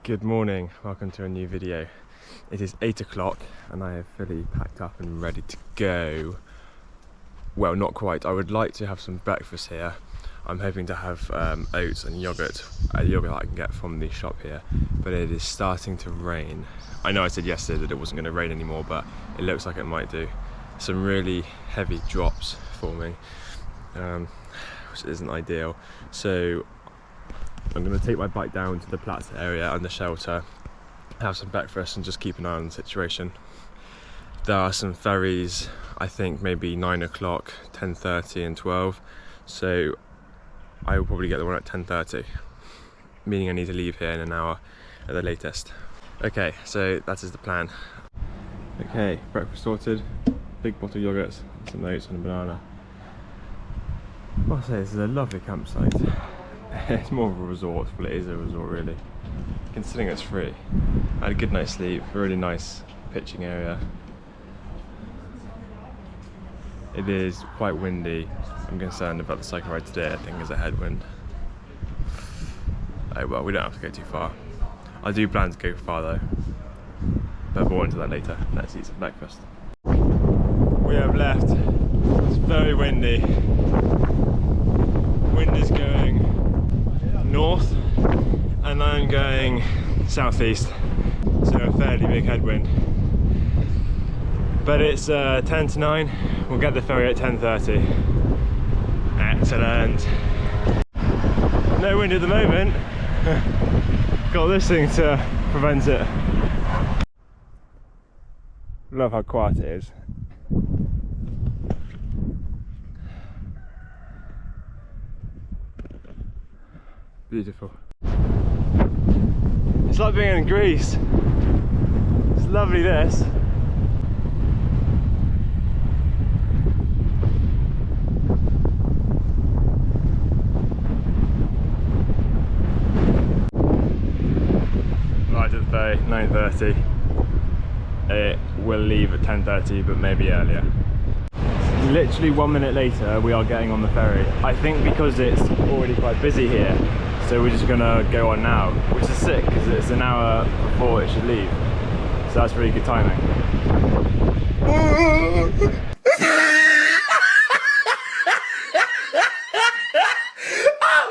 Good morning, welcome to a new video. It is 8 o'clock and I have fully packed up and ready to go. Well, not quite. I would like to have some breakfast here. I'm hoping to have oats and yogurt, yogurt that I can get from the shop here, but it is starting to rain. I know I said yesterday that it wasn't going to rain anymore, but it looks like it might do. Some really heavy drops forming, which isn't ideal. So I'm going to take my bike down to the Platz area and the shelter, have some breakfast and just keep an eye on the situation. There are some ferries, I think maybe 9 o'clock, 10:30 and 12, so I will probably get the one at 10:30, meaning I need to leave here in an hour at the latest. Okay, so that is the plan. Okay, breakfast sorted, big bottle of yogurt, some oats and a banana. I must say this is a lovely campsite. It's more of a resort, but it is a resort really, considering it's free. I had a good night's sleep, a really nice pitching area. It is quite windy. I'm concerned about the cycle ride today. I think there's a headwind. Oh well, we don't have to go too far. I do plan to go far though, but we'll into that later. Let's eat some breakfast. We have left. It's very windy. Wind is going north and I'm going southeast, so a fairly big headwind. But it's 10 to 9. We'll get the ferry at 10:30. Excellent. No wind at the moment. Got this thing to prevent it. Love how quiet it is. Beautiful. It's like being in Greece. It's lovely this. Right at the ferry, 9:30. It will leave at 10:30, but maybe earlier. Literally 1 minute later, we are getting on the ferry. I think because it's already quite busy here, so we're just gonna go on now, which is sick because it's an hour before it should leave. So that's really good timing. Oh,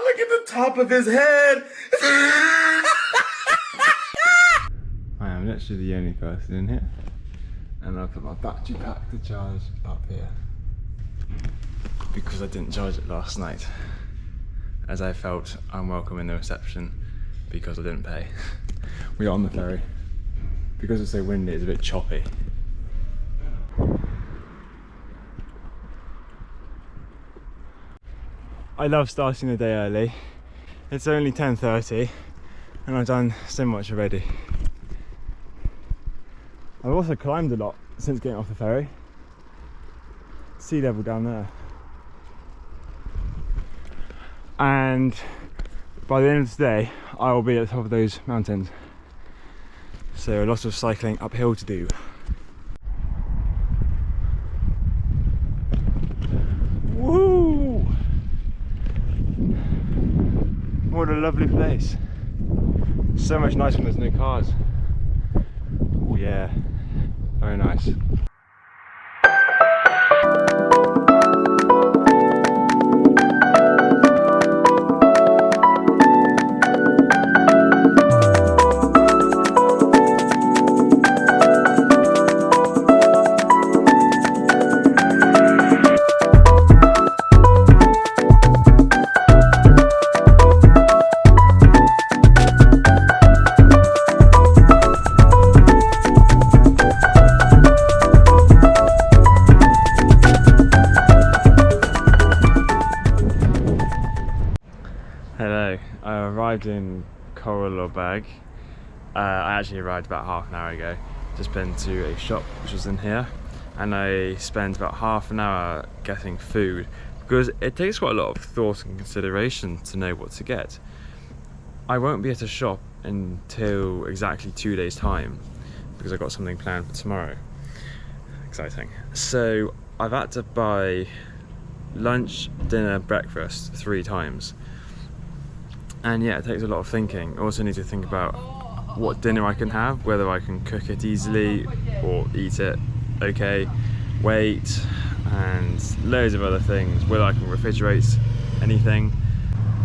look at the top of his head. I am literally the only person in here, and I've put my battery pack to charge up here because I didn't charge it last night, as I felt unwelcome in the reception because I didn't pay. We got on the ferry. Because it's so windy, it's a bit choppy. I love starting the day early. It's only 10:30 and I've done so much already. I've also climbed a lot since getting off the ferry. Sea level down there. And by the end of the day, I will be at the top of those mountains. So a lot of cycling uphill to do. Woo! What a lovely place. So much nicer when there's no cars. Oh yeah, very nice. Hello, I arrived in Korolobag. I actually arrived about half an hour ago. Just been to a shop which was in here, and I spent about half an hour getting food because it takes quite a lot of thought and consideration to know what to get. I won't be at a shop until exactly 2 days time because I've got something planned for tomorrow. Exciting. So I've had to buy lunch, dinner, breakfast 3 times. And yeah, it takes a lot of thinking. I also need to think about what dinner I can have, whether I can cook it easily or eat it okay, weight, and loads of other things, whether I can refrigerate anything.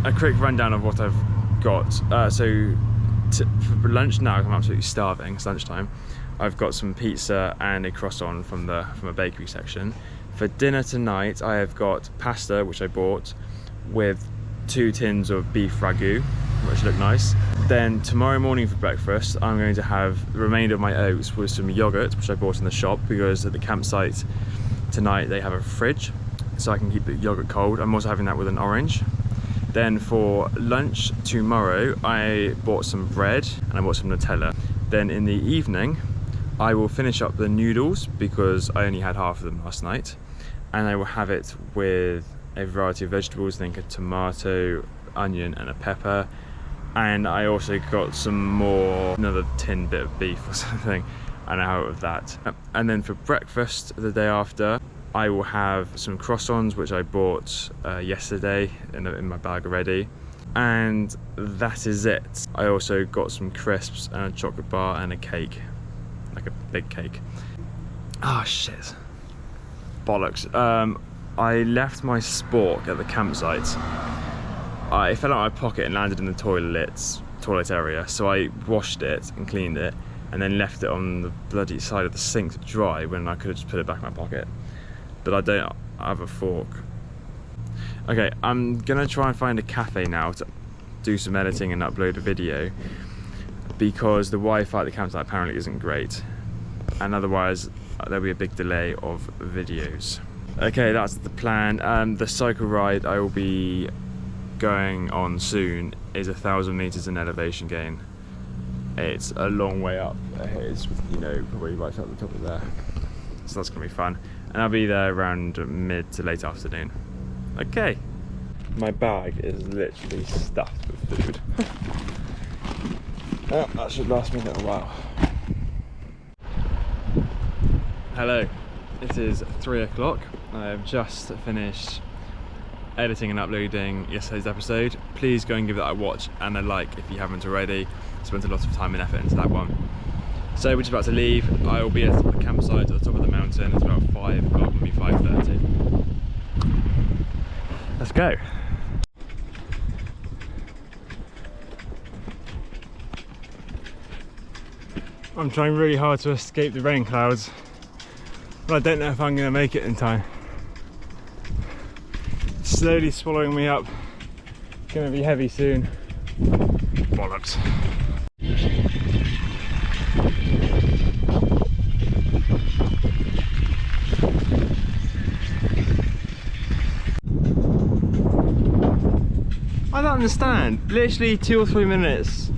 A quick rundown of what I've got. For lunch now, I'm absolutely starving, it's lunchtime. I've got some pizza and a croissant from a bakery section. For dinner tonight, I have got pasta, which I bought, with 2 tins of beef ragu, which look nice. Then tomorrow morning for breakfast, I'm going to have the remainder of my oats with some yogurt, which I bought in the shop, because at the campsite tonight they have a fridge, so I can keep the yogurt cold. I'm also having that with an orange. Then for lunch tomorrow, I bought some bread and I bought some Nutella. Then in the evening, I will finish up the noodles because I only had half of them last night, and I will have it with a variety of vegetables, think a tomato, onion and a pepper, and I also got another tin bit of beef or something, and I have it with that. And then for breakfast the day after, I will have some croissants, which I bought yesterday in my bag already, and that is it. I also got some crisps and a chocolate bar and a cake, like a big cake. Oh shit, bollocks. I left my spork at the campsite. It fell out of my pocket and landed in the toilet area, so I washed it and cleaned it and then left it on the bloody side of the sink to dry when I could have just put it back in my pocket. But I don't have a fork. Okay, I'm gonna try and find a cafe now to do some editing and upload a video, because the Wi-Fi at the campsite apparently isn't great, and otherwise there'll be a big delay of videos. Okay, that's the plan. The cycle ride I will be going on soon is 1,000 meters in elevation gain. It's a long way up. It's, you know, probably right up the top of there. So that's gonna be fun. And I'll be there around mid to late afternoon. Okay. My bag is literally stuffed with food. Oh, that should last me a little while. Hello, it is 3 o'clock. I have just finished editing and uploading yesterday's episode. Please go and give that a watch and a like if you haven't already. Spent a lot of time and effort into that one. So we're just about to leave. I will be at the campsite at the top of the mountain. It's about 5 o'clock, maybe 5:30. Let's go. I'm trying really hard to escape the rain clouds, but I don't know if I'm going to make it in time. It's slowly swallowing me up. It's going to be heavy soon. Bollocks. I don't understand. Literally 2 or 3 minutes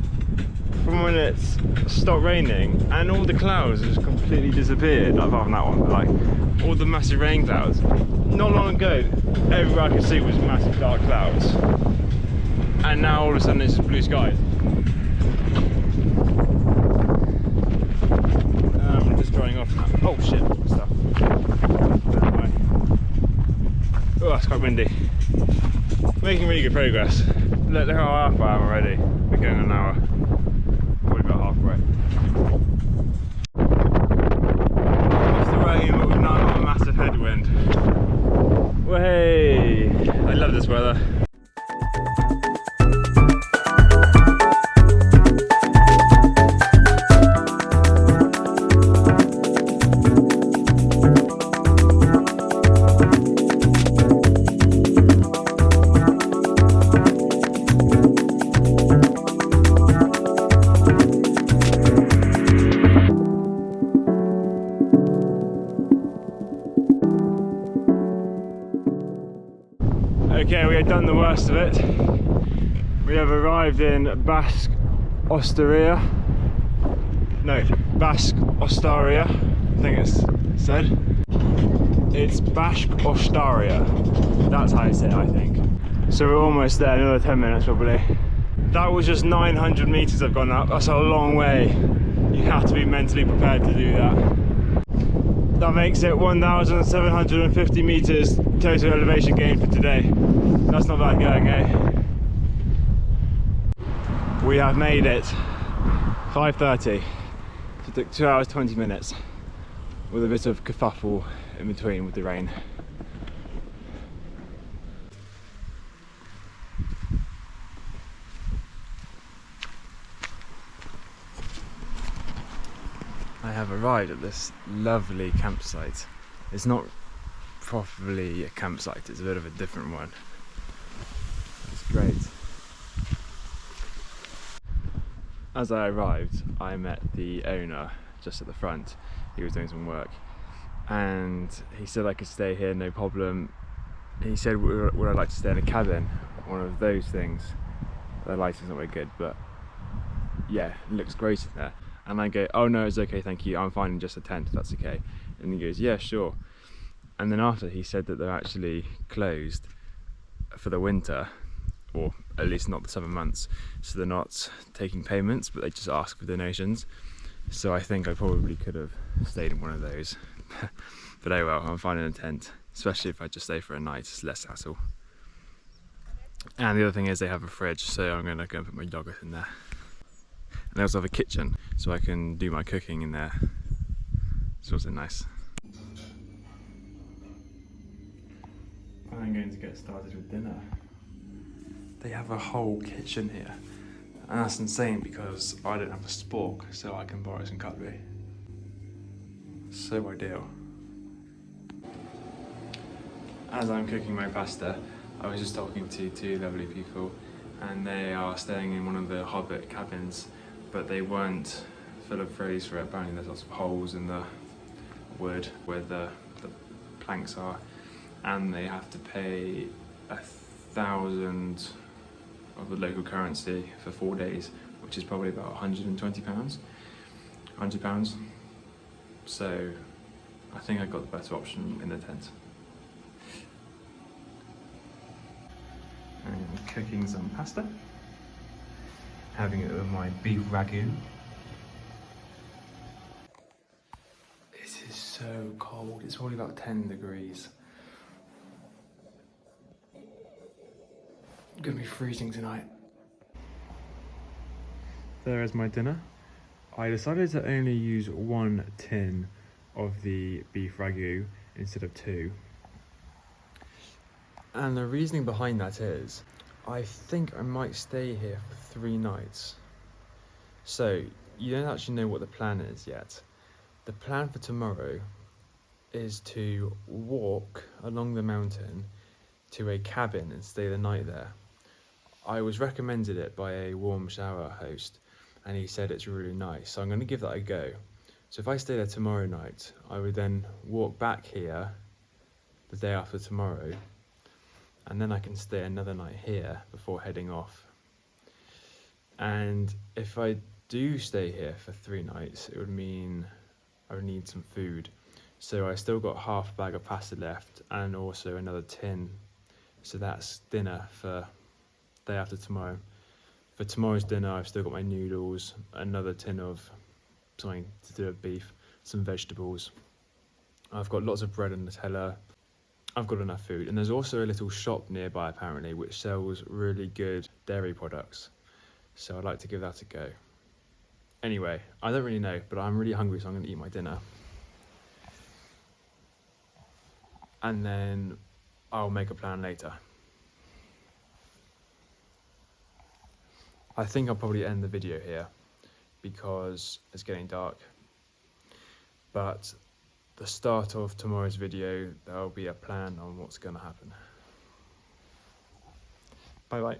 from when it's stopped raining and all the clouds just completely disappeared, apart from that one, but like all the massive rain clouds. Not long ago, everywhere I could see was massive dark clouds, and now all of a sudden it's just blue skies. I'm just drying off now. Oh shit, stuff. Oh, it's quite windy. Making really good progress. Look how half I am already. We're going an hour. Probably about halfway. Off the rain, but we've now got a massive headwind. Way! I love this weather. Okay, we have done the worst of it. We have arrived in Basque Osteria. No, Basque Ostaria, I think it's said. It's Basque Ostaria. That's how it's said, I think. So we're almost there, another 10 minutes probably. That was just 900 meters I've gone up. That's a long way. You have to be mentally prepared to do that. That makes it 1,750 meters total elevation gain for today. That's not bad going, eh? We have made it. 5:30. So it took 2 hours 20 minutes with a bit of kerfuffle in between with the rain. I have arrived at this lovely campsite. It's not properly a campsite, it's a bit of a different one. It's great. As I arrived, I met the owner just at the front. He was doing some work and he said I could stay here, no problem. He said, would I like to stay in a cabin? One of those things. The lighting's not very good, but yeah, it looks great in there. And I go, oh no, it's okay, thank you, I'm fine in just a tent, if that's okay. And he goes, yeah, sure. And then after, he said that they're actually closed for the winter, or at least not the summer months, so they're not taking payments, but they just ask for donations. So I think I probably could have stayed in one of those. But oh well, I'm fine in a tent, especially if I just stay for a night, it's less hassle. And the other thing is they have a fridge, so I'm going to go and put my yogurt in there. And they also have a kitchen, so I can do my cooking in there. It's also nice. I'm going to get started with dinner. They have a whole kitchen here, and that's insane because I don't have a spork, so I can borrow some cutlery. So ideal. As I'm cooking my pasta, I was just talking to two lovely people, and they are staying in one of the Hobbit cabins, but they weren't full of phrase for it. Apparently there's lots of holes in the wood where the planks are, and they have to pay 1,000 of the local currency for 4 days, which is probably about £120, £100. So I think I got the better option in the tent. I'm cooking some pasta, having it with my beef ragu. It is so cold, it's probably about 10 degrees. I'm gonna be freezing tonight. There is my dinner. I decided to only use 1 tin of the beef ragu instead of 2. And the reasoning behind that is, I think I might stay here for 3 nights. So, you don't actually know what the plan is yet. The plan for tomorrow is to walk along the mountain to a cabin and stay the night there. I was recommended it by a warm shower host, and he said it's really nice, so I'm going to give that a go. So if I stay there tomorrow night, I would then walk back here the day after tomorrow, and then I can stay another night here before heading off. And if I do stay here for 3 nights, it would mean I would need some food. So I still got half a bag of pasta left and also another tin. So that's dinner for day after tomorrow. For tomorrow's dinner, I've still got my noodles, another tin of something to do with beef, some vegetables. I've got lots of bread and Nutella. I've got enough food. And there's also a little shop nearby apparently which sells really good dairy products. So I'd like to give that a go. Anyway, I don't really know, but I'm really hungry, so I'm going to eat my dinner. And then I'll make a plan later. I think I'll probably end the video here because it's getting dark. But the start of tomorrow's video, there'll be a plan on what's going to happen. Bye bye.